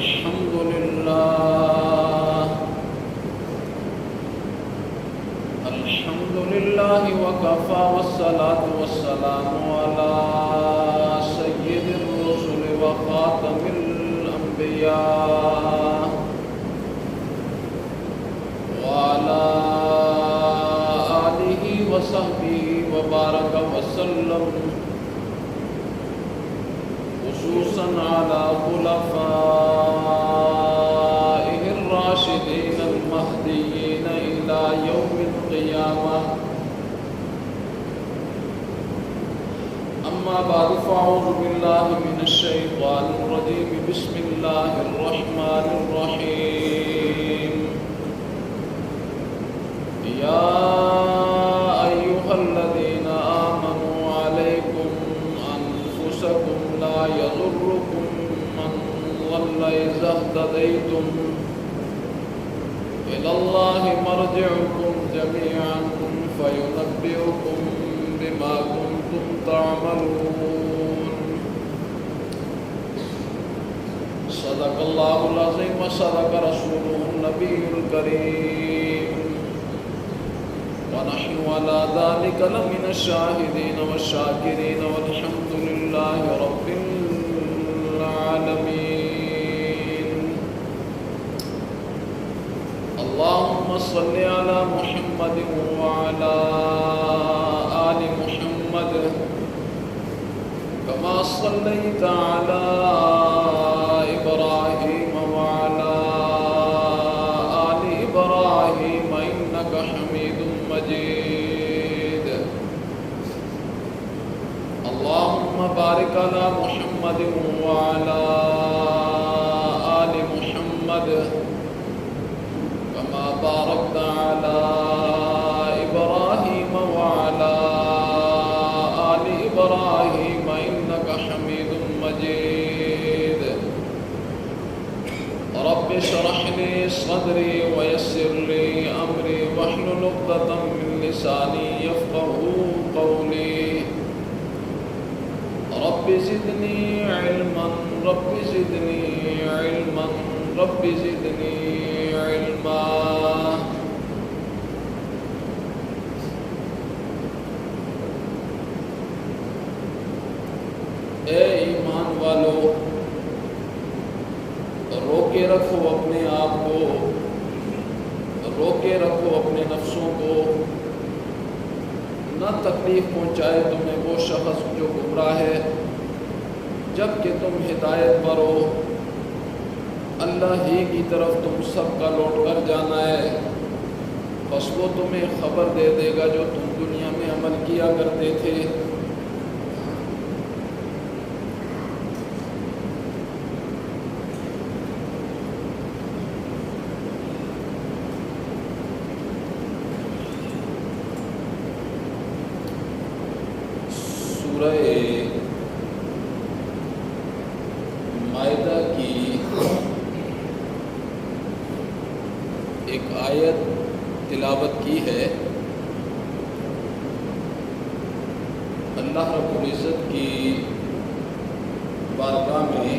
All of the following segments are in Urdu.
الحمد لله وكفى والصلاة والسلام على سيد الرسل وخاتم الأنبياء وعلى آله وصحبه وبارك وسلم، خصوصا على خلفائه الراشدين المهديين إلى يوم القيامة. أما بعد، فأعوذ بالله من الشيطان الرجيم. بسم الله الرحمن الرحيم. يا أيها الذين آمنوا عليكم أنفسكم لا يضركم من ضل إذا اهتديتم إلى الله مرجعكم جميعا فينبئكم بما كنتم تعملون. صدق الله العظيم وصدق رسوله النبي الكريم، ونحن على ذلك لمن الشاهدين والشاكرين، والحمد لله رب العالمين. اللهم صل على محمد وعلى آل محمد كما صليت على إبراهيم وعلى آل إبراهيم إنك حميد مجيد. اللهم بارك على محمد وعلى آل محمد كما باركت على إبراهيم وعلى آل إبراهيم إنك حميد مجيد. رب اشرح لي صدري ويسر لي أمري واحلل عقدة من لساني يفقهوا قولي. رب زدني علما رب زدني علما رب زدني علما. اے ایمان والو، روکے رکھو اپنے آپ کو، روکے رکھو اپنے نفسوں کو. نہ تکلیف پہنچائے تمہیں وہ شخص جو گمراہ ہے، جب کہ تم ہدایت پر ہو. اللہ ہی کی طرف تم سب کا لوٹ کر جانا ہے، بس وہ تمہیں خبر دے دے گا جو تم دنیا میں عمل کیا کرتے تھے. سورہ مائدہ کی ایک آیت تلاوت کی ہے. اللہ رب العزت کی بارگاہ میں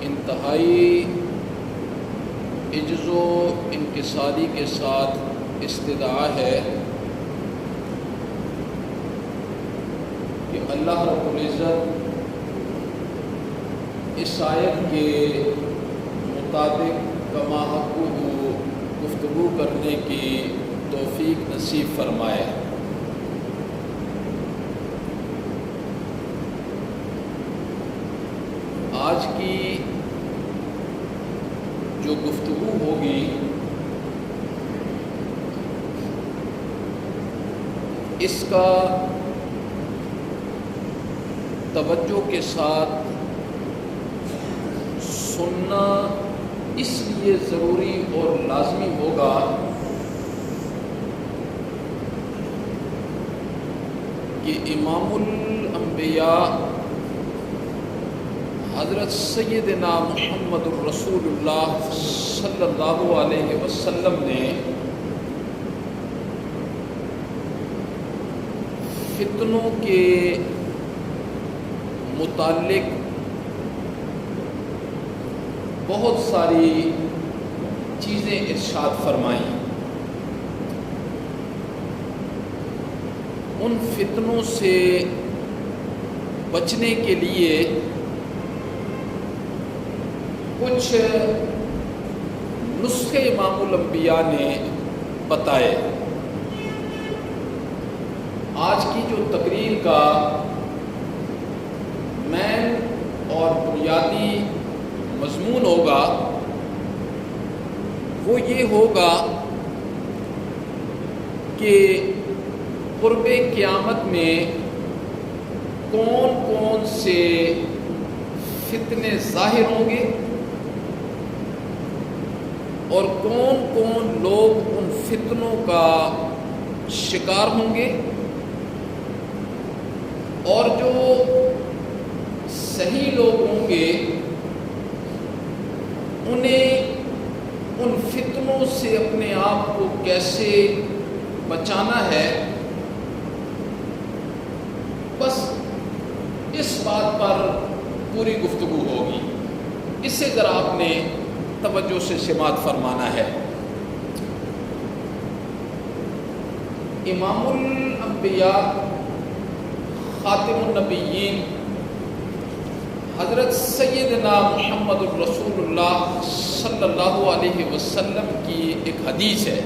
انتہائی عجز و انکساری کے ساتھ استدعا ہے کہ اللہ رب العزت اس آیت کے مطابق کما حقہ گفتگو کرنے کی توفیق نصیب فرمائے. آج کی جو گفتگو ہوگی اس کا توجہ کے ساتھ سننا اس لیے ضروری اور لازمی ہوگا کہ امام الانبیاء حضرت سیدنا محمد الرسول اللہ صلی اللہ علیہ وسلم نے فتنوں کے متعلق بہت ساری چیزیں ارشاد فرمائیں. ان فتنوں سے بچنے کے لیے کچھ نسخے امام الانبیاء نے بتائے. آج کی جو تقریر کا مین اور بنیادی مضمون ہوگا وہ یہ ہوگا کہ قرب قیامت میں کون کون سے فتنے ظاہر ہوں گے اور کون کون لوگ ان فتنوں کا شکار ہوں گے، اور جو صحیح لوگ ہوں گے انہیں ان فتنوں سے اپنے آپ کو کیسے بچانا ہے. بس اس بات پر پوری گفتگو ہوگی. اس سے ذرا آپ نے توجہ سے سماعت فرمانا ہے. امام الانبیاء خاتم النبیین حضرت سیدنا محمد الرسول اللہ صلی اللہ علیہ وسلم کی ایک حدیث ہے.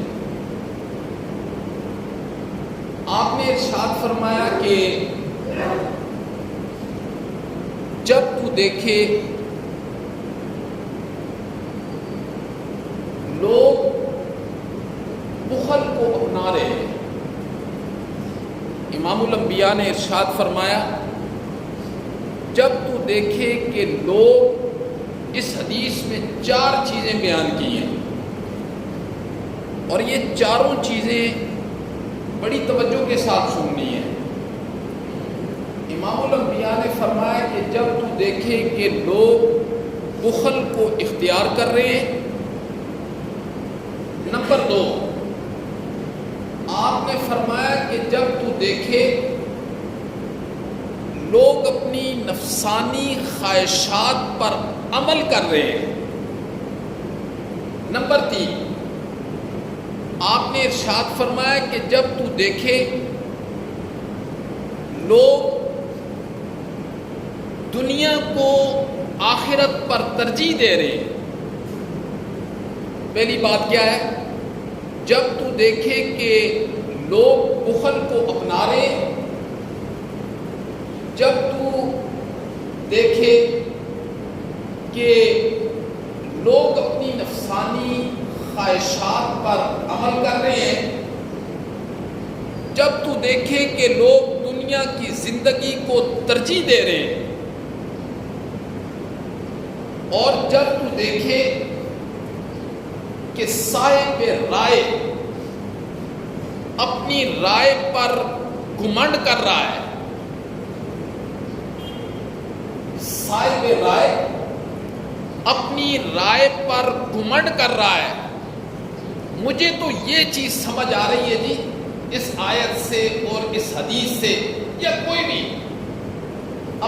آپ نے ارشاد فرمایا کہ جب تو دیکھے لوگ بخل کو اپنا رہے ہیں. امام الانبیاء نے ارشاد فرمایا جب تو دیکھے کہ لوگ، اس حدیث میں 4 چیزیں بیان کی ہیں اور یہ چاروں چیزیں بڑی توجہ کے ساتھ سننی ہے. امام الانبیاء نے فرمایا کہ جب تو دیکھے کہ لوگ بخل کو اختیار کر رہے ہیں. نمبر 2، آپ نے فرمایا کہ جب تو دیکھے لوگ اپنی نفسانی خواہشات پر عمل کر رہے ہیں. نمبر 3، آپ نے ارشاد فرمایا کہ جب تو دیکھے لوگ دنیا کو آخرت پر ترجیح دے رہے ہیں. پہلی بات کیا ہے؟ جب تو دیکھے کہ لوگ بخل کو اپنا رہے ہیں، جب تو دیکھے کہ لوگ اپنی نفسانی خواہشات پر عمل کر رہے ہیں، جب تو دیکھے کہ لوگ دنیا کی زندگی کو ترجیح دے رہے ہیں، اور جب تو دیکھے کہ صاحب رائے اپنی رائے پر گھمنڈ کر رہا ہے. صاحب رائے اپنی رائے پر گھمنڈ کر رہا ہے. مجھے تو یہ چیز سمجھ آ رہی ہے جی اس آیت سے اور اس حدیث سے، یا کوئی بھی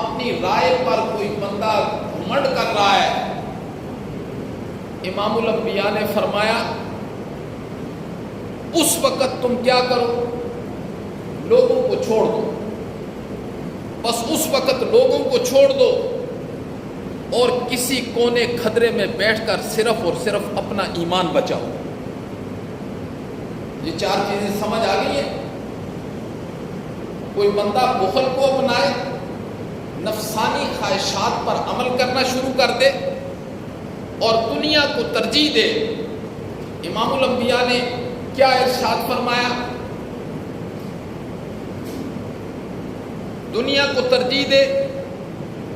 اپنی رائے پر کوئی بندہ گھمنڈ کر رہا ہے. امام الانبیاء نے فرمایا اس وقت تم کیا کرو؟ لوگوں کو چھوڑ دو. بس اس وقت لوگوں کو چھوڑ دو اور کسی کونے کھدرے میں بیٹھ کر صرف اور صرف اپنا ایمان بچاؤ. یہ 4 چیزیں سمجھ آ گئی ہیں. کوئی بندہ بخل کو اپنائے، نفسانی خواہشات پر عمل کرنا شروع کر دے اور دنیا کو ترجیح دے. امام الانبیاء نے کیا ارشاد فرمایا؟ دنیا کو ترجیح دے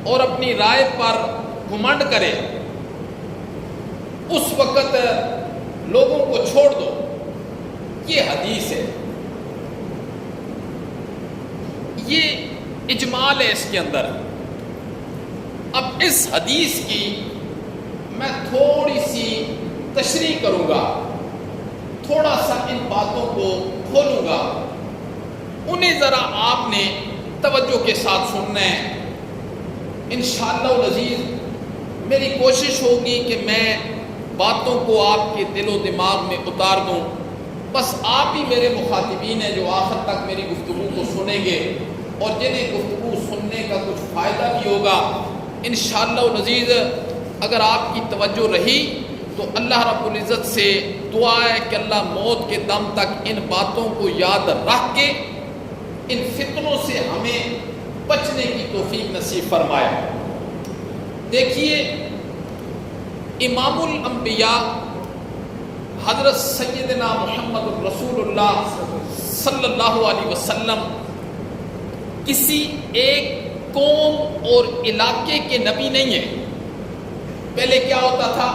اور اپنی رائے پر گھمنڈ کرے، اس وقت لوگوں کو چھوڑ دو. یہ حدیث ہے، یہ اجمال ہے اس کے اندر. اب اس حدیث کی میں تھوڑی سی تشریح کروں گا، تھوڑا سا ان باتوں کو کھولوں گا. انہیں ذرا آپ نے توجہ کے ساتھ سننا ہے. انشاءاللہ العزیز میری کوشش ہوگی کہ میں باتوں کو آپ کے دل و دماغ میں اتار دوں. بس آپ ہی میرے مخاطبین ہیں جو آخر تک میری گفتگو کو سنیں گے اور جنہیں گفتگو سننے کا کچھ فائدہ بھی ہوگا. انشاءاللہ العزیز اگر آپ کی توجہ رہی تو اللہ رب العزت سے دعا ہے کہ اللہ موت کے دم تک ان باتوں کو یاد رکھ کے ان فتنوں سے ہمیں بچنے کی توفیق نصیب فرمائے. دیکھیے امام الانبیاء حضرت سیدنا محمد رسول اللہ صلی اللہ علیہ وسلم کسی ایک قوم اور علاقے کے نبی نہیں ہیں. پہلے کیا ہوتا تھا؟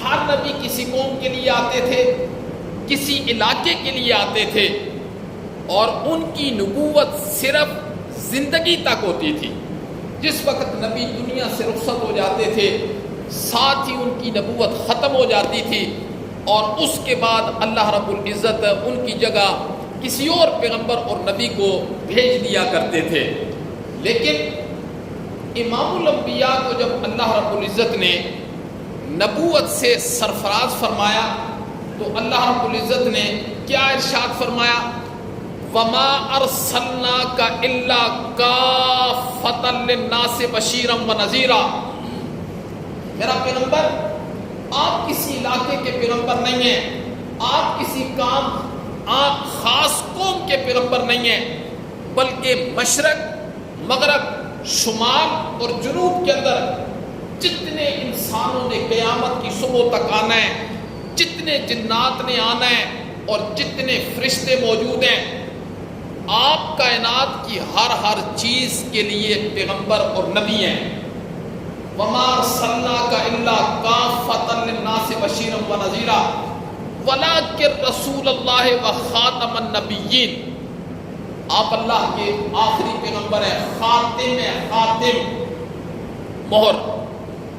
ہر نبی کسی قوم کے لیے آتے تھے, کسی علاقے کے لیے آتے تھے, اور ان کی نبوت صرف زندگی تک ہوتی تھی. جس وقت نبی دنیا سے رخصت ہو جاتے تھے ساتھ ہی ان کی نبوت ختم ہو جاتی تھی, اور اس کے بعد اللہ رب العزت ان کی جگہ کسی اور پیغمبر اور نبی کو بھیج دیا کرتے تھے. لیکن امام الانبیاء کو جب اللہ رب العزت نے نبوت سے سرفراز فرمایا تو اللہ رب العزت نے کیا ارشاد فرمایا؟ وَمَا أَرْسَلْنَاكَ إِلَّا كَافَّةً لِلنَّاسِ بَشِيرًا وَنَذِيرًا. میرا پیغمبر آپ کسی علاقے کے پیغمبر نہیں ہیں, آپ کسی آپ خاص قوم کے پیغمبر نہیں ہیں, بلکہ مشرق, مغرب, شمال اور جنوب کے اندر جتنے انسانوں نے قیامت کی صبح تک آنا ہے, جتنے جنات نے آنا ہے اور جتنے فرشتے موجود ہیں, آپ کائنات کی ہر چیز کے لیے پیغمبر اور نبی ہیں. وَمَا أَرْسَلْنَاكَ إِلَّا كَافَّةً لِلنَّاسِ بَشِيرًا وَنَذِيرًا وَلَٰكِنَّ رَسُولَ اللَّهِ وَخَاتَمَ النَّبِيِّينَ. آپ اللہ کے آخری پیغمبر ہیں, خاتم مہر,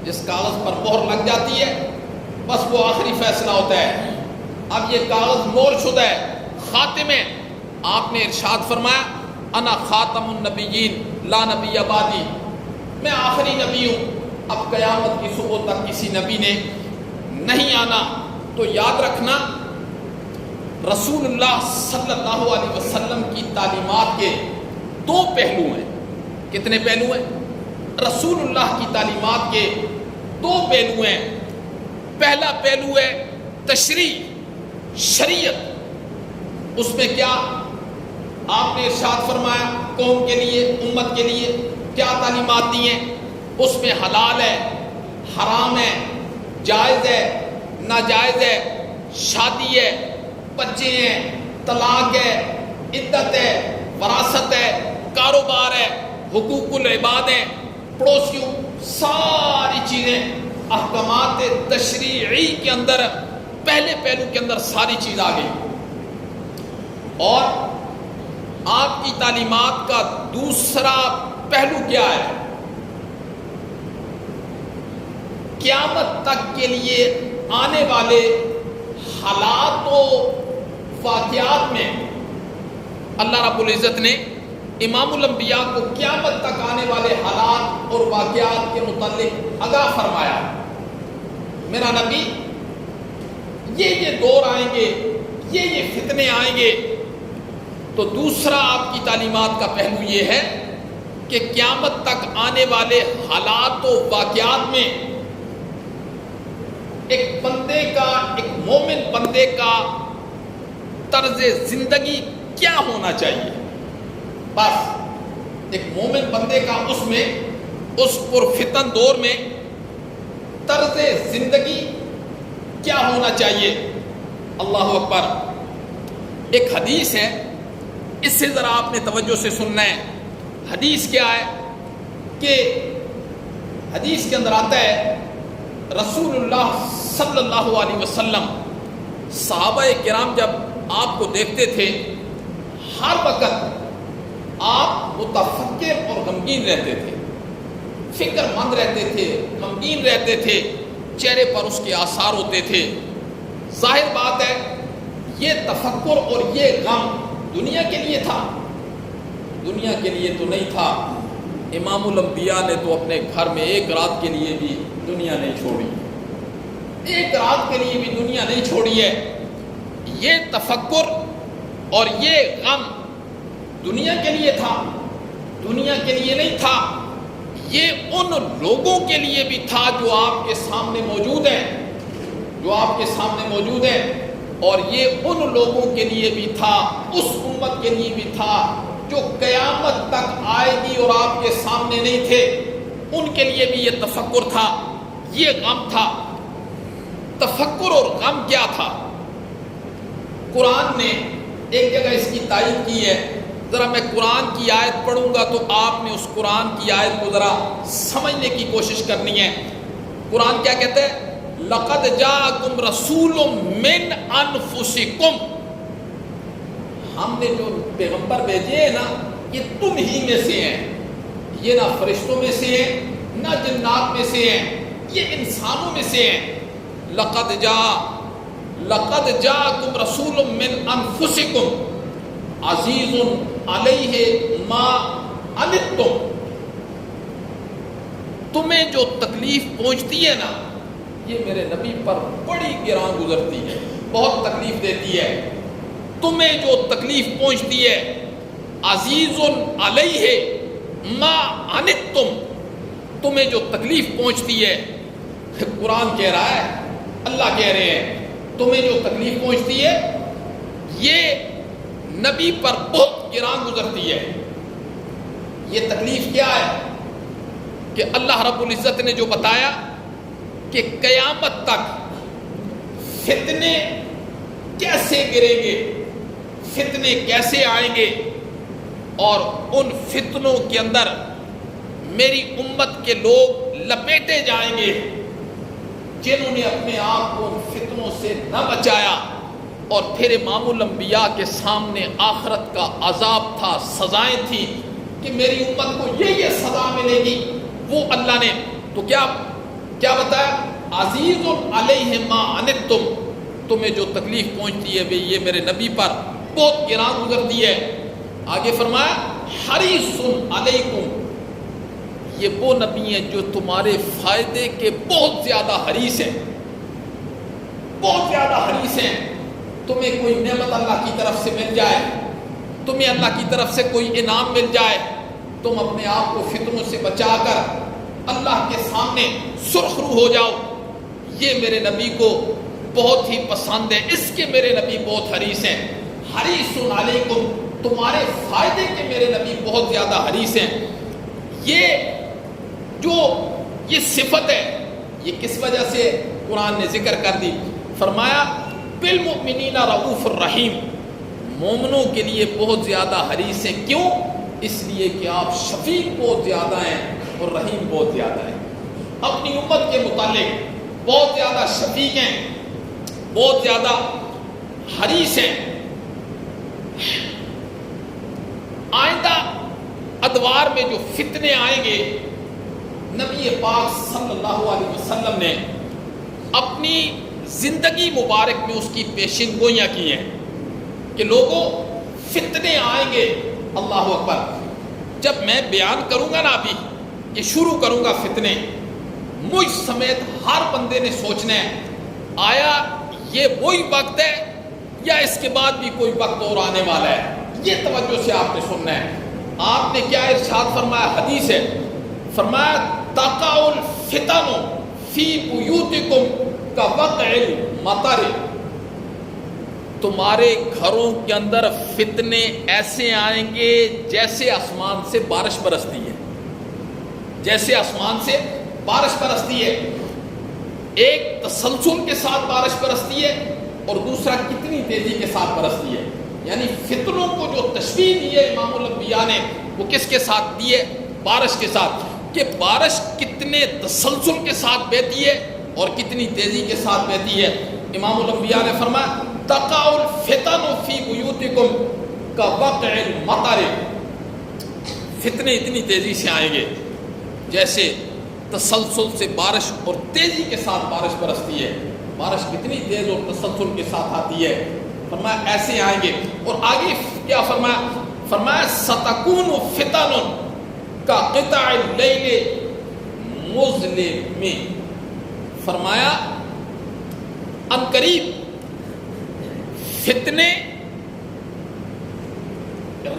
جس کاغذ پر مہر لگ جاتی ہے بس وہ آخری فیصلہ ہوتا ہے. اب یہ کاغذ مہر شدہ ہے, خاتم ہے. آپ نے ارشاد فرمایا انا خاتم النبیین لا نبی بعدی, میں آخری نبی ہوں, اب قیامت کی صبح تک کسی نبی نے نہیں آنا. تو یاد رکھنا رسول اللہ صلی اللہ علیہ وسلم کی تعلیمات کے دو پہلو ہیں. کتنے پہلو ہیں؟ رسول اللہ کی تعلیمات کے دو پہلو ہیں. پہلا پہلو ہے تشریع, شریعت. اس میں کیا آپ نے ارشاد فرمایا قوم کے لیے, امت کے لیے کیا تعلیمات دی ہیں؟ اس میں حلال ہے, حرام ہے, جائز ہے, ناجائز ہے, شادی ہے, بچے ہیں, طلاق ہے, عدت ہے, وراثت ہے, کاروبار ہے, حقوق العباد ہیں, پڑوسیوں, ساری چیزیں احکامات تشریعی کے اندر پہلے پہلو کے اندر ساری چیز آ گئی. اور آپ کی تعلیمات کا دوسرا پہلو کیا ہے؟ قیامت تک کے لیے آنے والے حالات و واقعات میں اللہ رب العزت نے امام الانبیاء کو قیامت تک آنے والے حالات اور واقعات کے متعلق آگاہ فرمایا. میرا نبی یہ دور آئیں گے, یہ فتنے آئیں گے. تو دوسرا آپ کی تعلیمات کا پہلو یہ ہے کہ قیامت تک آنے والے حالات و واقعات میں ایک بندے کا, ایک مومن بندے کا طرز زندگی کیا ہونا چاہیے. بس ایک مومن بندے کا اس میں, اس پرفتن دور میں طرز زندگی کیا ہونا چاہیے. اللہ اکبر. ایک حدیث ہے, اس سے ذرا آپ نے توجہ سے سننا ہے. حدیث کیا ہے کہ حدیث کے اندر آتا ہے رسول اللہ صلی اللہ علیہ وسلم, صحابہ کرام جب آپ کو دیکھتے تھے ہر وقت آپ متفکر اور غمگین رہتے تھے, فکر مند رہتے تھے, غمگین رہتے تھے, چہرے پر اس کے آثار ہوتے تھے. ظاہر بات ہے یہ تفکر اور یہ غم دنیا کے لیے تھا, دنیا کے لیے تو نہیں تھا. امام الانبیاء نے تو اپنے گھر میں ایک رات کے لیے بھی دنیا نہیں چھوڑی، ایک رات کے لیے بھی دنیا نہیں چھوڑی ہے۔ یہ تفکر اور یہ غم دنیا کے لیے تھا، دنیا کے لیے نہیں تھا، یہ ان لوگوں کے لیے بھی تھا جو آپ کے سامنے موجود ہیں، جو آپ کے سامنے موجود ہیں، اور یہ ان لوگوں کے لیے بھی تھا، اس امت کے لیے بھی تھا جو قیامت تک آئے گی اور آپ کے سامنے نہیں تھے، ان کے لیے بھی یہ تفکر تھا، یہ غم تھا۔ تفکر اور غم کیا تھا؟ قرآن نے ایک جگہ اس کی تائید کی ہے، ذرا میں قرآن کی آیت پڑھوں گا تو آپ نے اس قرآن کی آیت کو ذرا سمجھنے کی کوشش کرنی ہے۔ قرآن کیا کہتا ہے؟ لَقَدْ جَاءَكُمْ رَسُولٌ مِّنْ أَنفُسِكُمْ، ہم نے جو پیغمبر بھیجے ہیں نا یہ تم ہی میں سے ہیں، یہ نہ فرشتوں میں سے ہیں نہ جنات میں سے ہیں، یہ انسانوں میں سے ہیں۔ لَقَدْ جَاءَكُمْ رَسُولٌ مِّنْ أَنفُسِكُمْ عَزِيزٌ عَلَيْهِ مَا عَنِتُّمْ، تمہیں جو تکلیف پہنچتی ہے نا یہ میرے نبی پر بڑی گراں گزرتی ہے، بہت تکلیف دیتی ہے۔ تمہیں جو تکلیف پہنچتی ہے عزیز علیہ ما عنتم، تمہیں جو تکلیف پہنچتی ہے، قرآن کہہ رہا ہے، اللہ کہہ رہے ہیں تمہیں جو تکلیف پہنچتی ہے یہ نبی پر بہت گراں گزرتی ہے۔ یہ تکلیف کیا ہے کہ اللہ رب العزت نے جو بتایا کہ قیامت تک فتنے کیسے گریں گے، فتنے کیسے آئیں گے، اور ان فتنوں کے اندر میری امت کے لوگ لپیٹے جائیں گے جنہوں نے اپنے آپ کو ان فتنوں سے نہ بچایا، اور پھر امام الانبیاء کے سامنے آخرت کا عذاب تھا، سزائیں تھیں کہ میری امت کو یہ سزا ملے گی۔ وہ اللہ نے تو کیا بتایا؟ عزیز علیہ ما عنتم، تمہیں جو تکلیف پہنچتی ہے یہ میرے نبی پر بہت گراں گزرتی ہے۔ آگے فرمایا حریص علیکم، یہ وہ نبی ہیں جو تمہارے فائدے کے بہت زیادہ حریص ہیں، بہت زیادہ حریص ہیں۔ تمہیں کوئی نعمت اللہ کی طرف سے مل جائے، تمہیں اللہ کی طرف سے کوئی انعام مل جائے، تم اپنے آپ کو فتنوں سے بچا کر اللہ کے سامنے سرخ رو ہو جاؤ، یہ میرے نبی کو بہت ہی پسند ہے، اس کے میرے نبی بہت حریص ہیں۔ حریص علیکم، تمہارے فائدے کے میرے نبی بہت زیادہ حریص ہیں۔ یہ صفت ہے، یہ کس وجہ سے قرآن نے ذکر کر دی؟ فرمایا بالمؤمنین رؤوف الرحیم، مومنوں کے لیے بہت زیادہ حریص ہیں۔ کیوں؟ اس لیے کہ آپ شفیق بہت زیادہ ہیں اور رحیم بہت زیادہ ہیں، اپنی امت کے متعلق بہت زیادہ شفیق ہیں، بہت زیادہ حریص ہیں۔ آئندہ ادوار میں جو فتنے آئیں گے، نبی پاک صلی اللہ علیہ وسلم نے اپنی زندگی مبارک میں اس کی پیشین گوئیاں کی ہیں کہ لوگوں فتنے آئیں گے۔ اللہ اکبر، جب میں بیان کروں گا نا ابھی کہ شروع کروں گا فتنے، مجھ سمیت ہر بندے نے سوچنا ہے آیا یہ وہی وقت ہے یا اس کے بعد بھی کوئی وقت اور آنے والا ہے؟ یہ توجہ سے آپ نے سننا ہے۔ آپ نے کیا ارشاد فرمایا؟ حدیث ہے، فرمایا تقع الفتن فی بیوتکم کوقع المطر، تمہارے گھروں کے اندر فتنے ایسے آئیں گے جیسے آسمان سے بارش برستی ہے، جیسے آسمان سے بارش برستی ہے۔ ایک تسلسل کے ساتھ بارش برستی ہے اور دوسرا کتنی تیزی کے ساتھ برستی ہے۔ یعنی فتنوں کو جو تشبیہ دی ہے امام الانبیاء نے وہ کس کے ساتھ دی ہے؟ بارش کے ساتھ، کہ بارش کتنے تسلسل کے ساتھ بہتی ہے اور کتنی تیزی کے ساتھ بہتی ہے۔ امام الانبیاء نے فرمایا تقع الفتن فی بیوتکم کوقع المطر، فتنے اتنی تیزی سے آئیں گے جیسے تسلسل سے بارش اور تیزی کے ساتھ بارش برستی ہے۔ بارش کتنی تیز اور تسلسل کے ساتھ آتی ہے، فرمایا ایسے آئیں گے۔ اور آگے کیا فرمایا؟ فرمایا ستکون فتن کا قطع اللیل مظلم میں، فرمایا ان قریب فتنے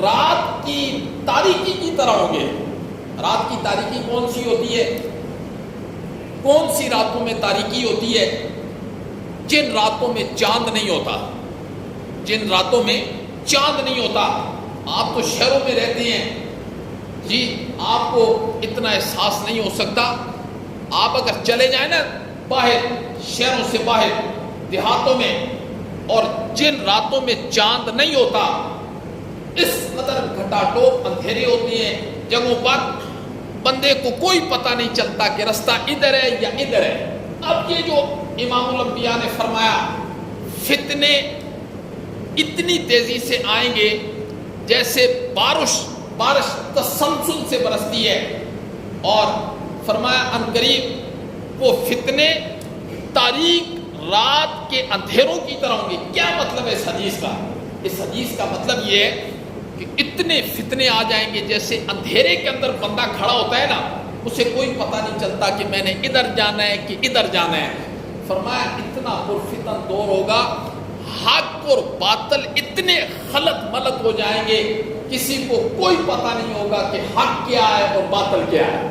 رات کی تاریکی کی طرح ہوں گے۔ رات کی تاریکی کون سی ہوتی ہے؟ کون سی راتوں میں تاریکی ہوتی ہے؟ جن راتوں میں چاند نہیں ہوتا، جن راتوں میں چاند نہیں ہوتا۔ آپ تو شہروں میں رہتے ہیں جی، آپ کو اتنا احساس نہیں ہو سکتا۔ آپ اگر چلے جائیں نا باہر، شہروں سے باہر دیہاتوں میں، اور جن راتوں میں چاند نہیں ہوتا، اس قدر گھٹا ٹوپ اندھیرے ہوتے ہیں جگہوں پر، بندے کو کوئی پتہ نہیں چلتا کہ رستہ ادھر ہے یا ادھر ہے۔ اب یہ جو امام الانبیاء نے فرمایا فتنے اتنی تیزی سے آئیں گے جیسے بارش تسلسل سے برستی ہے، اور فرمایا ان قریب وہ فتنے تاریک رات کے اندھیروں کی طرح ہوں گے۔ کیا مطلب ہے اس حدیث کا؟ اس حدیث کا مطلب یہ ہے کہ اتنے فتنے آ جائیں گے جیسے اندھیرے کے اندر بندہ کھڑا ہوتا ہے نا، اسے کوئی پتہ نہیں چلتا کہ میں نے ادھر جانا ہے کہ ادھر جانا ہے۔ فرمایا اتنا پرفتن دور ہوگا، حق اور باطل اتنے خلط ملط ہو جائیں گے، کسی کو کوئی پتہ نہیں ہوگا کہ حق کیا ہے اور باطل کیا ہے،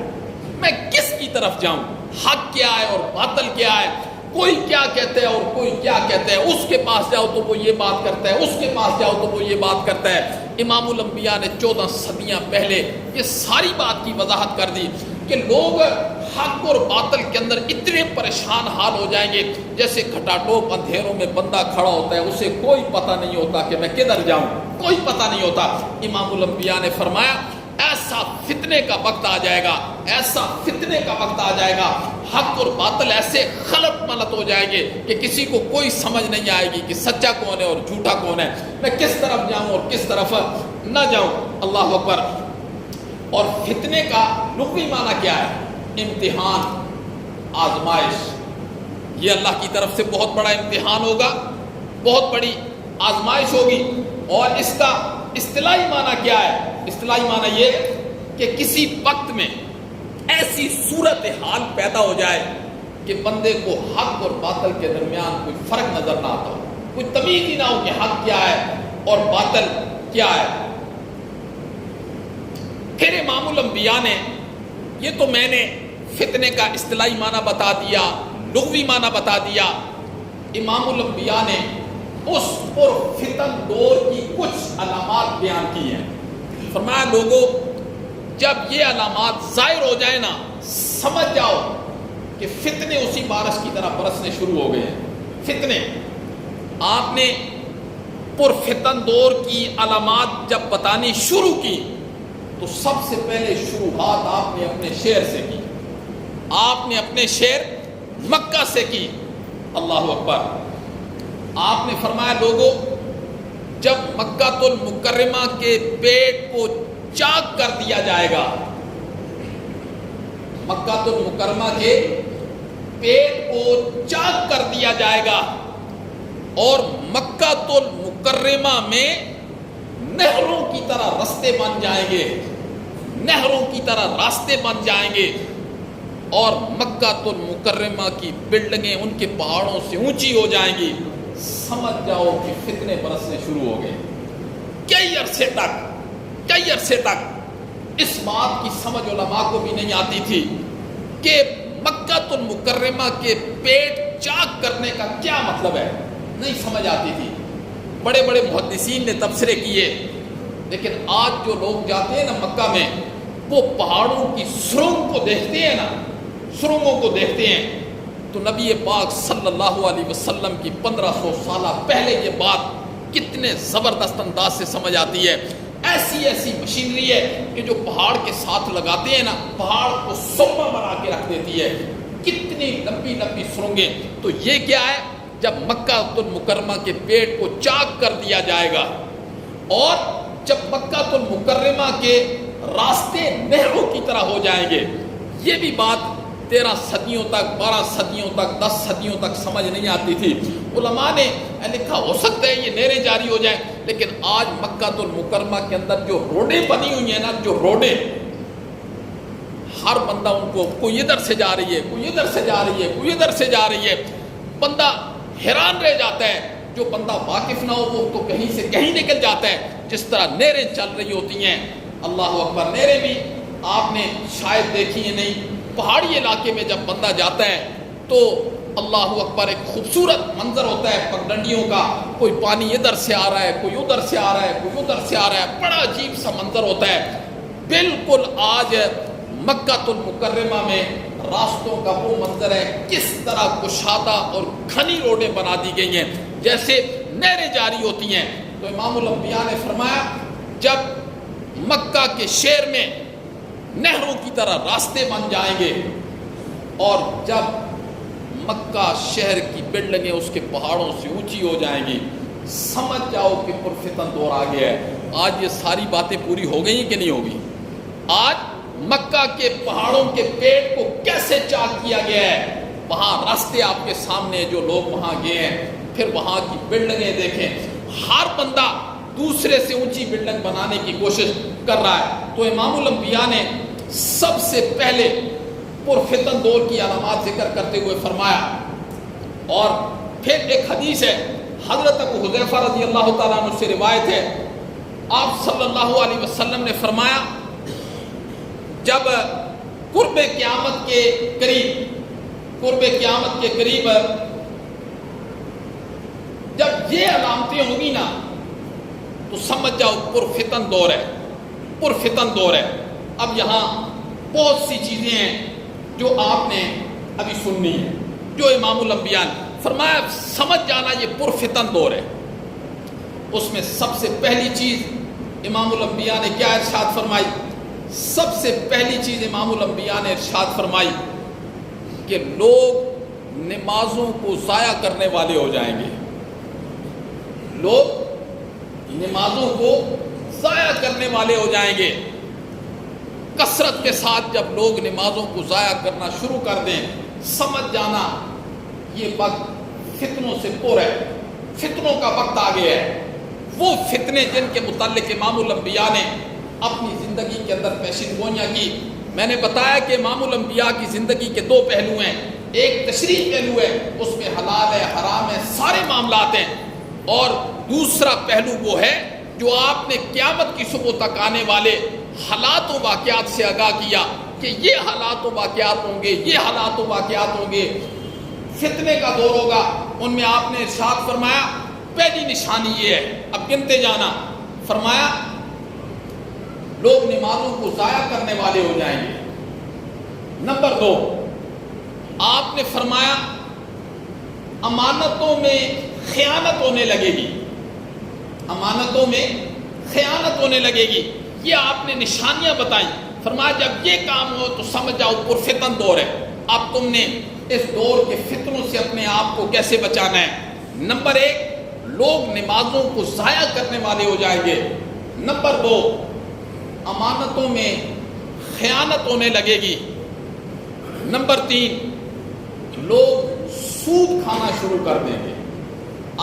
میں کس کی طرف جاؤں، حق کیا ہے اور باطل کیا ہے، کوئی کیا کہتا ہے اور کوئی کیا کہتا ہے، اس کے پاس جاؤ تو وہ یہ بات کرتا ہے، اس کے پاس جاؤ تو وہ یہ بات کرتا ہے۔ امام الانبیاء نے 14 صدیاں پہلے یہ ساری بات کی وضاحت کر دی کہ لوگ حق اور باطل کے اندر اتنے پریشان حال ہو جائیں گے جیسے گھٹا ٹوپ اندھیروں میں بندہ کھڑا ہوتا ہے، اسے کوئی پتہ نہیں ہوتا کہ میں کدھر جاؤں، کوئی پتہ نہیں ہوتا۔ امام الانبیاء نے فرمایا ایسا فتنے کا وقت آ جائے گا، ایسا فتنے کا وقت آ جائے گا، حق اور باطل ایسے خلط ملط ہو جائیں گے کہ کسی کو کوئی سمجھ نہیں آئے گی کہ سچا کون ہے اور جھوٹا کون ہے، میں کس طرف جاؤں اور کس طرف نہ جاؤں۔ اللہ اکبر۔ اور فتنے کا لغوی معنی کیا ہے؟ امتحان، آزمائش۔ یہ اللہ کی طرف سے بہت بڑا امتحان ہوگا، بہت بڑی آزمائش ہوگی۔ اور اس کا اصطلاحی معنی کیا ہے؟ اصطلاحی معنی یہ کہ کسی وقت میں ایسی صورتحال پیدا ہو جائے کہ بندے کو حق اور باطل کے درمیان کوئی فرق نظر نہ آتا ہو، کوئی تمیز ہی نہ ہو کہ حق کیا ہے اور باطل کیا ہے۔ پھر امام الانبیاء نے، یہ تو میں نے فتنے کا اصطلاحی معنی بتا دیا، لغوی معنی بتا دیا، امام الانبیاء نے اس پر فتن دور کی کچھ علامات بیان کی ہیں۔ فرمایا لوگوں جب یہ علامات ظاہر ہو جائے نا، سمجھ جاؤ کہ فتنے اسی بارش کی طرح برسنے شروع ہو گئے ہیں۔ فتنے، آپ نے پر فتن دور کی علامات جب بتانی شروع کی تو سب سے پہلے شروعات آپ نے اپنے شہر سے کی، آپ نے اپنے شہر مکہ سے کی۔ اللہ اکبر۔ آپ نے فرمایا لوگوں جب مکہ المکرمہ کے پیٹ کو چاک کر دیا جائے گا، مکہ المکرمہ کے پیٹ کو چاک کر دیا جائے گا، اور مکہ المکرمہ میں نہروں کی طرح راستے بن جائیں گے، نہروں کی طرح راستے بن جائیں گے، اور مکہ المکرمہ کی بلڈنگیں ان کے پہاڑوں سے اونچی ہو جائیں گی، سمجھ جاؤ کہ فتنے برسنے شروع ہو گئے۔ کئی عرصے تک اس بات کی سمجھ علماء کو بھی نہیں آتی تھی کہ مکہ المکرمہ کے پیٹ چاک کرنے کا کیا مطلب ہے، نہیں سمجھ آتی تھی۔ بڑے بڑے محدثین نے تبصرے کیے، لیکن آج جو لوگ جاتے ہیں نا مکہ میں، وہ پہاڑوں کی سرنگ کو دیکھتے ہیں نا، سرنگوں کو دیکھتے ہیں تو نبی پاک صلی اللہ علیہ وسلم کی 1500 سالہ پہلے یہ بات کتنے زبردست انداز سے سمجھ آتی ہے۔ ایسی مشینری ہے کہ جو پہاڑ کے ساتھ لگاتے ہیں نا، پہاڑ کو سرما بنا کے رکھ دیتی ہے، کتنی لمبی لمبی سرنگیں۔ تو یہ کیا ہے؟ جب مکہ المکرمہ کے پیٹ کو چاک کر دیا جائے گا، اور جب مکہ المکرمہ کے راستے نہروں کی طرح ہو جائیں گے۔ یہ بھی بات 13 صدیوں تک، 12 صدیوں تک، 10 صدیوں تک سمجھ نہیں آتی تھی۔ علماء نے لکھا ہو سکتا ہے یہ نہریں جاری ہو جائیں، لیکن آج مکہ المکرمہ کے اندر جو روڈیں بنی ہوئی ہیں نا، جو روڈیں ہر بندہ ان کو کوئی ادھر سے جا رہی ہے، کوئی ادھر سے جا رہی ہے، کوئی ادھر سے جا رہی ہے، بندہ حیران رہ جاتا ہے۔ جو بندہ واقف نہ ہو وہ تو کہیں سے کہیں نکل جاتا ہے، جس طرح نہریں چل رہی ہوتی ہیں۔ اللہ اکبر، نہریں بھی آپ نے شاید دیکھی ہے نہیں، پہاڑی علاقے میں جب بندہ جاتا ہے تو اللہ اکبر ایک خوبصورت منظر ہوتا ہے پگڈنڈیوں کا، کوئی پانی ادھر سے آ رہا ہے، کوئی ادھر سے آ رہا ہے، کوئی ادھر سے آ رہا ہے، بڑا عجیب سا منظر ہوتا ہے۔ بالکل آج مکہ المکرمہ میں راستوں کا وہ منظر ہے، کس طرح کشادہ اور گھنی روڈیں بنا دی گئی ہیں جیسے نہریں جاری ہوتی ہیں۔ تو امام الانبیاء نے فرمایا جب مکہ کے شہر میں نہروں کی طرح راستے بن جائیں گے اور جب مکہ شہر کی بلڈنگیں اس کے پہاڑوں سے اونچی ہو جائیں گی، سمجھ جاؤ کہ پرفتن دور آ گیا ہے۔ آج یہ ساری باتیں پوری ہو گئی کہ نہیں ہوگی؟ آج مکہ کے پہاڑوں کے پیٹ کو کیسے چاک کیا گیا ہے، وہاں راستے آپ کے سامنے، جو لوگ وہاں گئے ہیں، پھر وہاں کی بلڈنگیں دیکھیں، ہر بندہ دوسرے سے اونچی بلڈنگ بنانے کی کوشش کر رہا ہے۔ تو امام الانبیاء نے سب سے پہلے پرفتن دور کی علامات ذکر کرتے ہوئے فرمایا، اور پھر ایک حدیث ہے حضرت ابو حذیفہ رضی اللہ تعالیٰ عنہ سے روایت ہے، آپ صلی اللہ علیہ وسلم نے فرمایا جب قرب قیامت کے قریب جب یہ علامتیں ہوں گی نا تو سمجھ جاؤ پرفتن دور ہے، پرفتن دور ہے۔ اب یہاں بہت سی چیزیں ہیں جو آپ نے ابھی سننی ہے، جو امام الانبیاء نے فرمایا سمجھ جانا یہ پرفتن دور ہے۔ اس میں سب سے پہلی چیز امام الانبیاء نے کیا ارشاد فرمائی؟ سب سے پہلی چیز امام الانبیاء نے ارشاد فرمائی کہ لوگ نمازوں کو ضائع کرنے والے ہو جائیں گے، لوگ نمازوں کو ضائع کرنے والے ہو جائیں گے۔ کثرت کے ساتھ جب لوگ نمازوں کو ضائع کرنا شروع کر دیں، سمجھ جانا یہ وقت فتنوں سے پر ہے، فتنوں کا وقت آ گیا ہے۔ وہ فتنے جن کے متعلق امام الانبیاء نے اپنی زندگی کے اندر پیشین گوئیاں کی، میں نے بتایا کہ امام الانبیاء کی زندگی کے دو پہلو ہیں، ایک تشریح پہلو ہے، اس میں حلال ہے، حرام ہے، سارے معاملات ہیں، اور دوسرا پہلو وہ ہے جو آپ نے قیامت کی صبح تک آنے والے حالات و واقعات سے آگاہ کیا کہ یہ حالات و واقعات ہوں گے، یہ حالات و واقعات ہوں گے، فتنے کا دور ہوگا۔ ان میں آپ نے ارشاد فرمایا پہلی نشانی یہ ہے، اب گنتے جانا، فرمایا لوگ نمازوں کو ضائع کرنے والے ہو جائیں گے۔ نمبر 2، آپ نے فرمایا امانتوں میں خیانت ہونے لگے گی، امانتوں میں خیانت ہونے لگے گی، یہ آپ نے نشانیاں بتائیں۔ فرمایا جب یہ کام ہو تو سمجھ جاؤ پرفتن دور ہے۔ اب تم نے اس دور کے فتنوں سے اپنے آپ کو کیسے بچانا ہے؟ نمبر 1، لوگ نمازوں کو ضائع کرنے والے ہو جائیں گے۔ نمبر 2، امانتوں میں خیانت ہونے لگے گی۔ نمبر 3، لوگ سود کھانا شروع کر دیں گے۔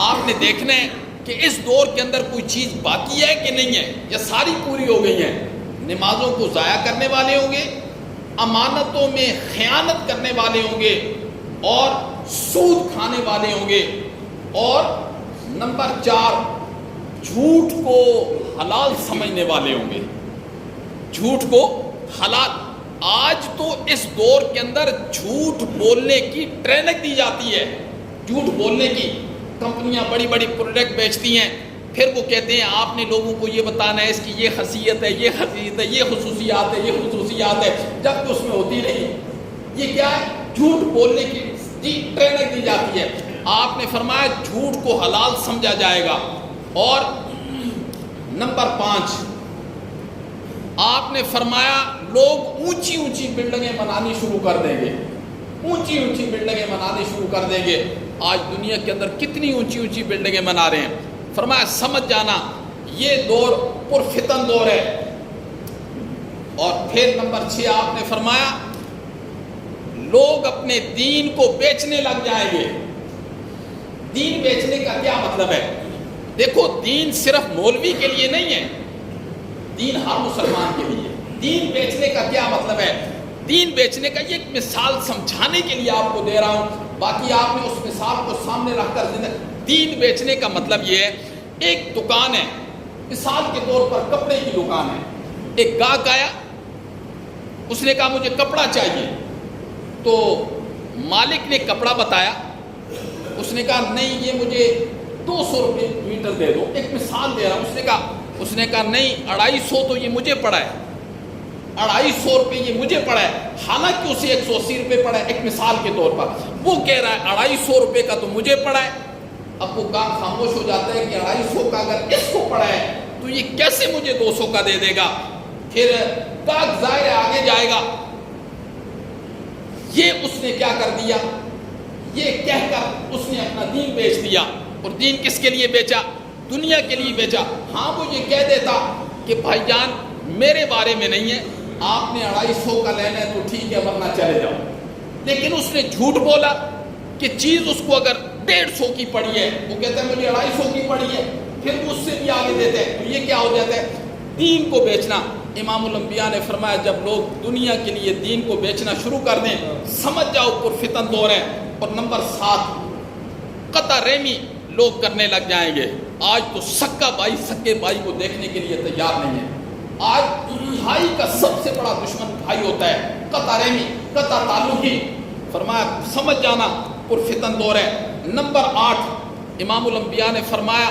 آپ نے دیکھنا ہے کہ اس دور کے اندر کوئی چیز باقی ہے کہ نہیں ہے، یا ساری پوری ہو گئی ہیں۔ نمازوں کو ضائع کرنے والے ہوں گے، امانتوں میں خیانت کرنے والے ہوں گے، اور سود کھانے والے ہوں گے، اور نمبر 4، جھوٹ کو حلال سمجھنے والے ہوں گے، جھوٹ کو حلال۔ آج تو اس دور کے اندر جھوٹ بولنے کی ٹریننگ دی جاتی ہے، جھوٹ بولنے کی۔ کمپنیاں بڑی بڑی پروڈکٹ بیچتی ہیں، پھر وہ کہتے ہیں آپ نے لوگوں کو یہ بتانا ہے اس کی یہ خاصیت ہے، یہ خاصیت ہے، یہ خصوصیات ہے، یہ خصوصیات ہے، جبکہ اس میں ہوتی نہیں۔ یہ کیا ہے؟ جھوٹ بولنے کی ٹریننگ دی جاتی ہے۔ آپ نے فرمایا جھوٹ کو حلال سمجھا جائے گا۔ اور نمبر 5، آپ نے فرمایا لوگ اونچی اونچی بلڈنگیں بنانی شروع کر دیں گے، اونچی اونچی بلڈنگیں بنانی شروع کر دیں گے۔ آج دنیا کے اندر کتنی اونچی اونچی بلڈنگیں بنا رہے ہیں۔ فرمایا سمجھ جانا یہ دور پرفتن دور ہے۔ اور پھر نمبر 6، آپ نے فرمایا لوگ اپنے دین کو بیچنے لگ جائیں گے۔ دین بیچنے کا کیا مطلب ہے؟ دیکھو دین صرف مولوی کے لیے نہیں ہے، دین ہر مسلمان کے لیے۔ دین بیچنے کا کیا مطلب ہے؟ دین بیچنے کا یہ ایک مثال سمجھانے کے لیے آپ کو دے رہا ہوں، باقی آپ نے اس مثال کو سامنے رکھ کر دین بیچنے کا مطلب یہ ہے، ایک دکان ہے، مثال کے طور پر کپڑے کی دکان ہے، ایک گاہک آیا، اس نے کہا مجھے کپڑا چاہیے، تو مالک نے کپڑا بتایا، اس نے کہا نہیں یہ مجھے 200 روپے میٹر دے دو، ایک مثال دے رہا ہوں، اس نے کہا نہیں 250 تو یہ مجھے پڑا ہے، 250 روپے یہ مجھے پڑا ہے، حالانکہ اسے 180 روپے پڑا ہے، ایک مثال کے طور پر وہ کہہ رہا ہے 250 روپے کا تو مجھے پڑا ہے۔ اب وہ کام خاموش ہو جاتا ہے کہ 250 کا اگر اس کو پڑا ہے تو یہ کیسے مجھے 200 کا دے دے گا؟ پھر کاغذ ظاہر آگے جائے گا، یہ اس نے کیا کر دیا، یہ کہہ کر اس نے اپنا دین بیچ دیا۔ اور دین کس کے لیے بیچا؟ دنیا کے لیے بیچا۔ ہاں وہ یہ کہہ دیتا کہ بھائی جان میرے بارے میں نہیں ہے، آپ نے 250 کا لینا ہے تو ٹھیک ہے ورنہ چلے جاؤ، لیکن اس نے جھوٹ بولا کہ چیز اس کو اگر 150 کی پڑی ہے، وہ کہتا ہے مجھے 250 کی پڑی ہے، پھر اس سے بھی آگے دیتے ہیں، تو یہ کیا ہو جاتا ہے؟ دین کو بیچنا۔ امام الانبیاء نے فرمایا جب لوگ دنیا کے لیے دین کو بیچنا شروع کر دیں سمجھ جاؤ پرفتن دور ہے۔ اور نمبر 7 قطع رحمی لوگ کرنے لگ جائیں گے۔ آج تو سکا بھائی سکے بھائی کو دیکھنے کے لیے تیار نہیں ہے۔ آج بھائی کا سب سے بڑا دشمن بھائی ہوتا ہے، قطع رحمی، قطع تعلقی۔ فرمایا سمجھ جانا پرفتن دور ہے۔ نمبر 8 امام الانبیاء نے فرمایا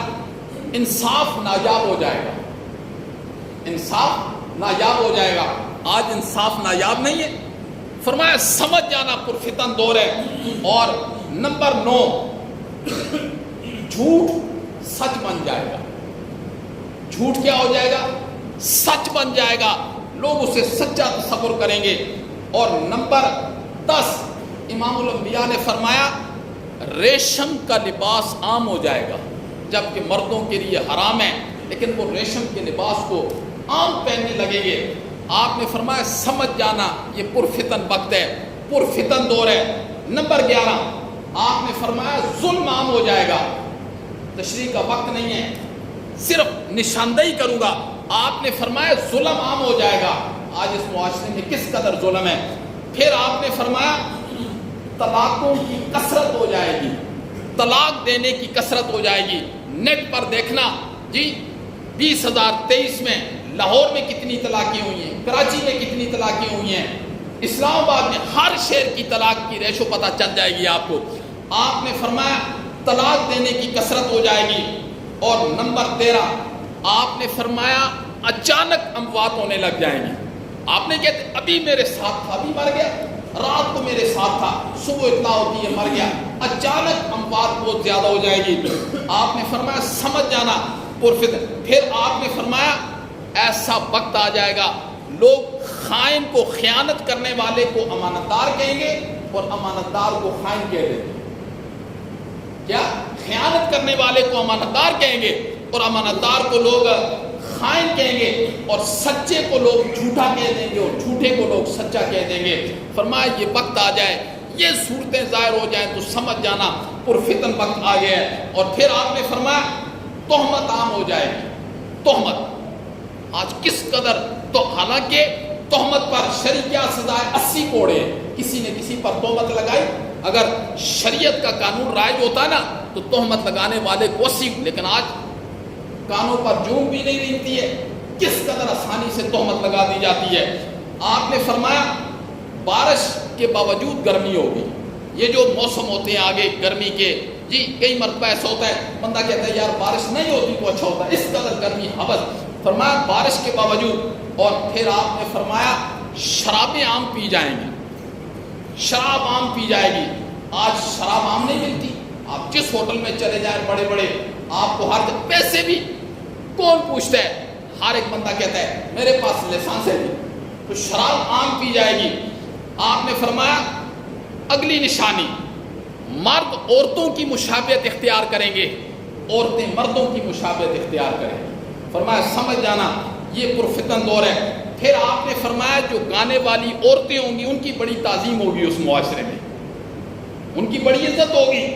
انصاف نایاب ہو جائے گا، انصاف نایاب ہو جائے گا۔ آج انصاف نایاب نہیں ہے، فرمایا سمجھ جانا پرفتن دور ہے۔ اور نمبر 9 جھوٹ سچ بن جائے گا، جھوٹ کیا ہو جائے گا؟ سچ بن جائے گا، لوگ اسے سچا تصور کریں گے۔ اور نمبر 10 امام الانبیاء نے فرمایا ریشم کا لباس عام ہو جائے گا، جبکہ مردوں کے لیے حرام ہے لیکن وہ ریشم کے لباس کو عام پہننے لگیں گے۔ آپ نے فرمایا سمجھ جانا یہ پرفتن وقت ہے، پرفتن دور ہے۔ نمبر 11 آپ نے فرمایا ظلم عام ہو جائے گا۔ تشریح کا وقت نہیں ہے، صرف نشاندہی کروں گا۔ آپ نے فرمایا ظلم عام ہو جائے گا۔ آج اس معاشرے میں کس قدر ظلم ہے۔ پھر آپ نے فرمایا طلاقوں کی کثرت ہو جائے گی، طلاق دینے کی کثرت ہو جائے گی۔ نیٹ پر دیکھنا جی 2023 میں لاہور میں کتنی طلاقیں ہوئی ہیں، کراچی میں کتنی طلاقیں ہوئی ہیں، اسلام آباد میں، ہر شہر کی طلاق کی ریشو پتہ چل جائے گی آپ کو۔ آپ نے فرمایا طلاق دینے کی کثرت ہو جائے گی۔ اور نمبر 13 آپ نے فرمایا اچانک اموات ہونے لگ جائیں گی۔ آپ نے کہتے ابھی میرے ساتھ تھا، ابھی مر گیا، رات کو میرے ساتھ تھا، صبح اطلاع ہوتی ہے مر گیا۔ اچانک اموات بہت زیادہ ہو جائے گی۔ آپ نے فرمایا سمجھ جانا پرفتن۔ پھر آپ نے فرمایا ایسا وقت آ جائے گا لوگ خائن کو، خیانت کرنے والے کو امانت دار کہیں گے اور امانت دار کو خائن کہہ دیں گے۔ کیا؟ خیانت کرنے والے کو امانت دار کہیں گے اور امانت دار کو لوگ خائن کہیں گے، اور سچے کو لوگ جھوٹا کہہ دیں گے اور جھوٹے کو لوگ سچا کہہ دیں گے۔ فرمایا یہ وقت آ جائے، یہ صورتیں ظاہر ہو جائیں تو سمجھ جانا پرفتن وقت آ گیا ہے۔ اور پھر آپ نے فرمایا تہمت عام ہو جائے گی۔ تہمت آج کس قدر، تو حالانکہ تہمت پر شرعی کیا سزا ہے؟ 80 کوڑے۔ کسی نے کسی پر تہمت لگائی، اگر شریعت کا قانون رائج ہوتا نا تو تہمت لگانے والے کو 80، لیکن آج کانوں پر جون بھی نہیں رہتی ہے، کس قدر آسانی سے تہمت لگا دی جاتی ہے۔ آپ نے فرمایا بارش کے باوجود گرمی ہوگی۔ یہ جو موسم ہوتے ہیں آگے گرمی کے، جی کئی مرتبہ ایسا ہوتا ہے بندہ کہتا ہے یار بارش نہیں ہوتی تو اچھا ہوتا ہے، اس قدر گرمی حبس۔ فرمایا بارش کے باوجود۔ اور پھر آپ نے فرمایا شرابیں عام پی جائیں گی، شراب عام پی جائے گی۔ آج شراب عام نہیں ملتی، آپ جس ہوٹل میں چلے جائیں بڑے بڑے، آپ کو ہر پیسے بھی کون پوچھتا ہے؟ ہر ایک بندہ کہتا ہے میرے پاس لائسنس ہے، تو شراب عام پی جائے گی۔ آپ نے فرمایا اگلی نشانی مرد عورتوں کی مشابہت اختیار کریں گے، عورتیں مردوں کی مشابہت اختیار کریں گے۔ فرمایا سمجھ جانا یہ پرفتن دور ہے۔ پھر آپ نے فرمایا جو گانے والی عورتیں ہوں گی ان کی بڑی تعظیم ہوگی اس معاشرے میں، ان کی بڑی عزت ہوگی۔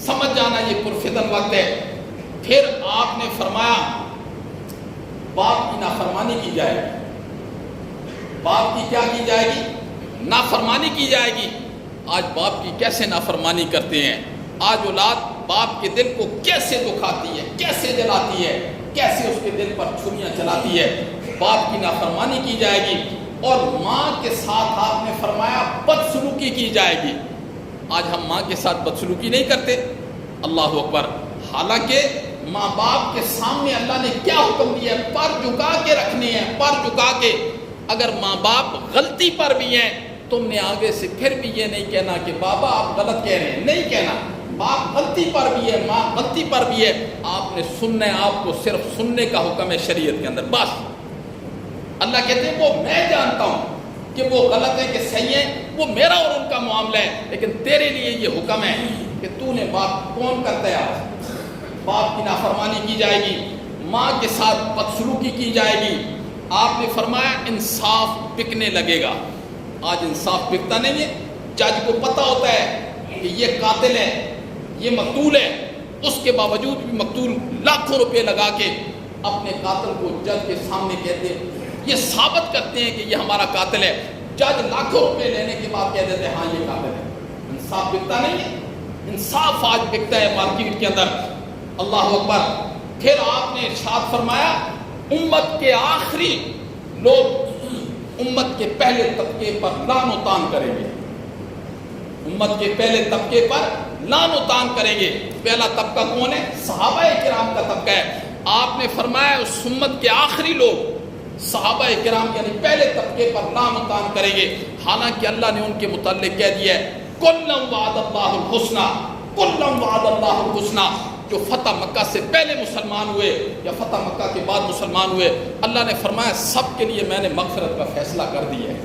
سمجھ جانا یہ پرفتن وقت ہے۔ پھر آپ نے فرمایا باپ کی نافرمانی کی جائے گی۔ باپ کی کیا کی جائے گی؟ نافرمانی کی جائے گی. آج باپ کی کیسے نافرمانی کرتے ہیں. آج اولاد باپ کے دل کو کیسے دکھاتی ہے, کیسے جلاتی ہے, کیسے اس کے دل پر چھریاں چلاتی ہے. باپ کی نافرمانی کی جائے گی اور ماں کے ساتھ آپ نے فرمایا بدسلوکی کی جائے گی. آج ہم ماں کے ساتھ بدسلوکی نہیں کرتے. اللہ اکبر. حالانکہ ماں باپ کے سامنے اللہ نے کیا حکم دیا ہے, پر جھکا کے رکھنے ہیں, پر جھکا کے. اگر ماں باپ غلطی پر بھی ہیں, تم نے آگے سے پھر بھی یہ نہیں کہنا کہ بابا آپ غلط کہہ رہے ہیں, نہیں کہنا. باپ غلطی پر بھی ہے, ماں غلطی پر بھی ہے, آپ نے سننا ہے. آپ کو صرف سننے کا حکم ہے شریعت کے اندر, بس. اللہ کہتے ہیں وہ میں جانتا ہوں کہ وہ غلط ہے کہ صحیح ہے, وہ میرا اور ان کا معاملہ ہے, لیکن تیرے لیے یہ حکم ہے کہ تو نے باپ کون کرتا ہے. آج باپ کی نافرمانی کی جائے گی, ماں کے ساتھ بدسلوکی کی جائے گی. آپ نے فرمایا انصاف بکنے لگے گا. آج انصاف بکتا نہیں ہے. جج کو پتہ ہوتا ہے کہ یہ قاتل ہے, یہ مقتول ہے, اس کے باوجود بھی مقتول لاکھوں روپے لگا کے اپنے قاتل کو جج کے سامنے کہتے ہیں, یہ ثابت کرتے ہیں کہ یہ ہمارا قاتل ہے. جج لاکھوں روپے لینے کے بعد کہہ دیتے ہیں ہاں یہ قاتل ہے. انصاف بکتا نہیں ہے. انصاف آج بکتا ہے مارکیٹ کے اندر. اللہ اکبر. پھر آپ نے ارشاد فرمایا امت کے آخری لوگ امت کے پہلے طبقے پر لعن و طعن کریں گے. امت کے پہلے طبقے پر لعن و طعن کریں گے. پہلا طبقہ کون ہے؟ صحابہ کرام کا طبقہ ہے. آپ نے فرمایا اس امت کے آخری لوگ صحابہ کرام یعنی پہلے طبقے پر لعن و طعن کریں گے. حالانکہ اللہ نے ان کے متعلق کہہ دیا ہے کلًا وعد اللہ الحسنى, کلًا وعد اللہ الحسنى. جو فتح مکہ سے پہلے مسلمان ہوئے یا فتح مکہ کے بعد مسلمان ہوئے, اللہ نے فرمایا سب کے لیے میں نے مغفرت کا فیصلہ کر دیا ہے.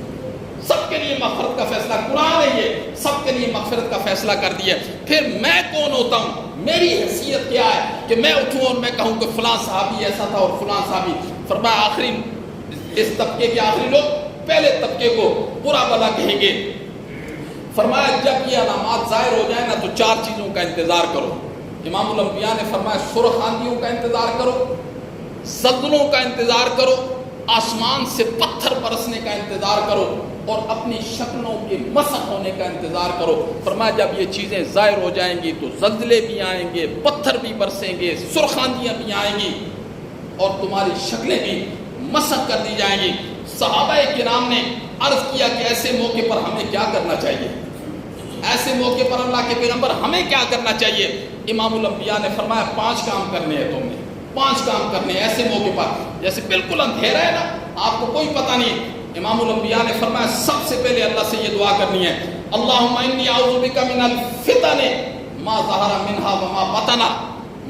سب کے لیے مغفرت کا فیصلہ, قرآن ہے یہ, سب کے لیے مغفرت کا فیصلہ کر دیا. پھر میں کون ہوتا ہوں, میری حیثیت کیا ہے کہ میں اٹھوں اور میں کہوں کہ فلاں صحابی ایسا تھا اور فلاں صحابی. فرمایا آخری اس طبقے کے آخری لوگ پہلے طبقے کو برا بھلا کہیں گے. فرمایا جب یہ علامات ظاہر ہو جائیں نا تو 4 چیزوں کا انتظار کرو. امام الانبیاء نے فرمایا سرخ آندھیوں کا انتظار کرو, زلزلوں کا انتظار کرو, آسمان سے پتھر برسنے کا انتظار کرو اور اپنی شکلوں کے مسخ ہونے کا انتظار کرو. فرمایا جب یہ چیزیں ظاہر ہو جائیں گی تو زلزلے بھی آئیں گے, پتھر بھی برسیں گے, سرخ آندھیاں بھی آئیں گی اور تمہاری شکلیں بھی مسخ کر دی جائیں گی. صحابہ کرام نے عرض کیا کہ ایسے موقع پر ہمیں کیا کرنا چاہیے, ایسے موقع پر اللہ کے پیغمبر ہمیں کیا کرنا چاہیے. امام الانبیاء نے فرمایا 5 کام کرنے ہیں تم نے, 5 کام کرنے ہیں ایسے موقع پر جیسے بالکل اندھیرا ہے نا, آپ کو کوئی پتہ نہیں. امام الانبیاء نے فرمایا سب سے پہلے اللہ سے یہ دعا کرنی ہے اللہم انی اعوذ بک من الفتن ما ظہر منہا وما بطن.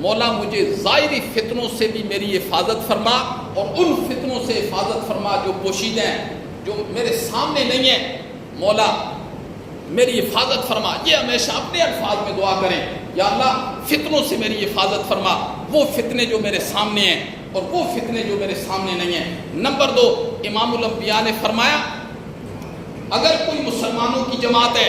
مولا مجھے ظاہری فتنوں سے بھی میری حفاظت فرما اور ان فتنوں سے حفاظت فرما جو پوشیدہ ہیں, جو میرے سامنے نہیں ہیں. مولا میری حفاظت فرما. یہ ہمیشہ اپنے الفاظ میں دعا کریں, یا اللہ فتنوں سے میری حفاظت فرما, وہ فتنے جو میرے سامنے ہیں اور وہ فتنے جو میرے سامنے نہیں ہیں. نمبر 2, امام الانبیاء نے فرمایا اگر کوئی مسلمانوں کی جماعت ہے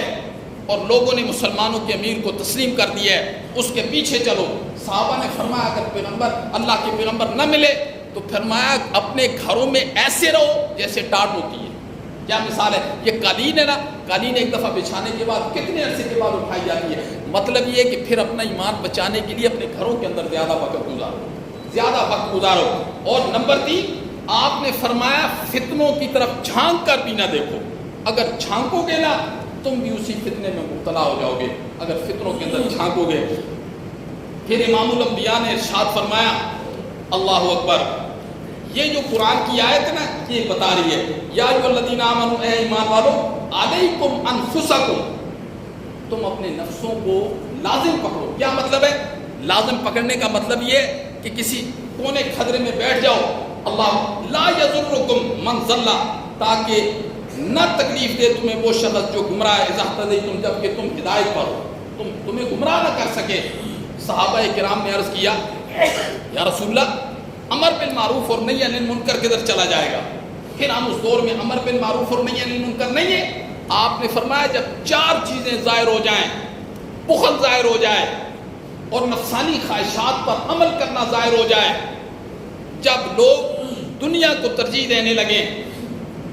اور لوگوں نے مسلمانوں کے امیر کو تسلیم کر دیا ہے, اس کے پیچھے چلو. صحابہ نے فرمایا اگر پیغمبر اللہ کے پیغمبر نہ ملے تو فرمایا اپنے گھروں میں ایسے رہو جیسے ٹاٹ ہوتی ہے. کیا مثال ہے, یہ قالین ہے نا, قالین ایک دفعہ بچھانے کے بعد کتنے عرصے کے بعد اٹھائی جاتی ہے. مطلب یہ ہے کہ پھر اپنا ایمان بچانے کے لیے اپنے گھروں کے اندر زیادہ وقت گزارو, زیادہ وقت گزارو. اور نمبر 3, آپ نے فرمایا فتنوں کی طرف جھانک کر بھی نہ دیکھو. اگر جھانکو گے نا تم بھی اسی فتنے میں مبتلا ہو جاؤ گے, اگر فتنوں کے اندر جھانکو گے. پھر امام الانبیاء نے ارشاد فرمایا اللہ اکبر, یہ جو قرآن کی آیت ہے نا یہ بتا رہی ہے یا ایھا الذین آمنوا, اے ایمان والو, علیکم انفسکم, تم اپنے نفسوں کو لازم پکڑو. کیا مطلب ہے لازم پکڑنے کا؟ مطلب یہ کہ کسی کونے کھدرے میں بیٹھ جاؤ, اللہ لا یضرکم من ضل, تاکہ نہ تکلیف دے تمہیں وہ شخص جو گمراہ ہے, اذا اہتدیتم, جب کہ تم ہدایت پر ہو, تمہیں گمراہ نہ کر سکے. صحابہ کرام نے عرض کیا یا رسول اللہ امر بالمعروف اور نہی عن المنکر کدھر چلا جائے گا؟ پھر ہم اس دور میں امر بالمعروف اور نہی عن المنکر نہیں ہے. آپ نے فرمایا جب 4 چیزیں ظاہر ہو جائیں, بخل ظاہر ہو جائے اور نفسانی خواہشات پر عمل کرنا ظاہر ہو جائے, جب لوگ دنیا کو ترجیح دینے لگیں,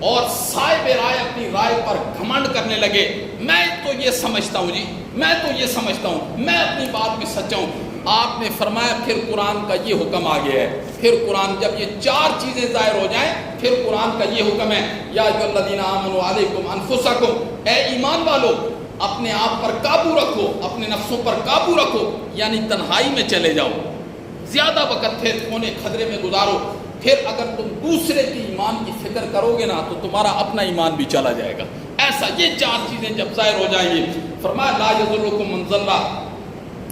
اور صاحب رائے اپنی رائے پر گھمنڈ کرنے لگے، میں تو یہ سمجھتا ہوں جی، میں تو یہ سمجھتا ہوں، میں اپنی بات میں سچا ہوں۔ آپ نے فرمایا پھر قرآن کا یہ حکم آ گیا ہے، پھر قرآن جب یہ چار چیزیں ظاہر ہو جائیں پھر قرآن کا یہ حکم ہے، یا ایھا الذین آمنوا علیکم انفسکم، اے ایمان والو اپنے آپ پر قابو رکھو، اپنے نفسوں پر قابو رکھو، یعنی تنہائی میں چلے جاؤ، زیادہ وقت پھر کھونے کھدرے میں گزارو، پھر اگر تم دوسرے کی ایمان کی فکر کرو گے نا تو تمہارا اپنا ایمان بھی چلا جائے گا۔ ایسا یہ چار چیزیں جب ظاہر ہو جائیں گی، فرمایا لا یضرکم من ضل،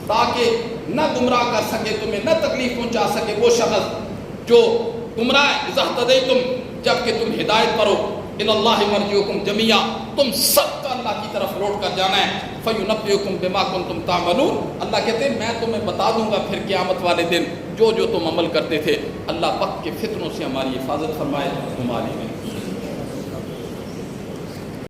تاکہ نہ گمراہ کر سکے تمہیں، نہ تکلیف پہنچا سکے وہ شخص جو گمراہ ہے، اذا اہتدیتم، جب کہ تم ہدایت پر ہو، الی اللہ مرجعکم جمیعا، تم سب کا اللہ کی طرف لوٹ کر جانا ہے، فینبئکم بما کنتم تعملون، اللہ کہتے ہیں میں تمہیں بتا دوں گا پھر قیامت والے دن جو جو تم عمل کرتے تھے۔ اللہ وقت کے فتنوں سے ہماری حفاظت فرمائے، ہماری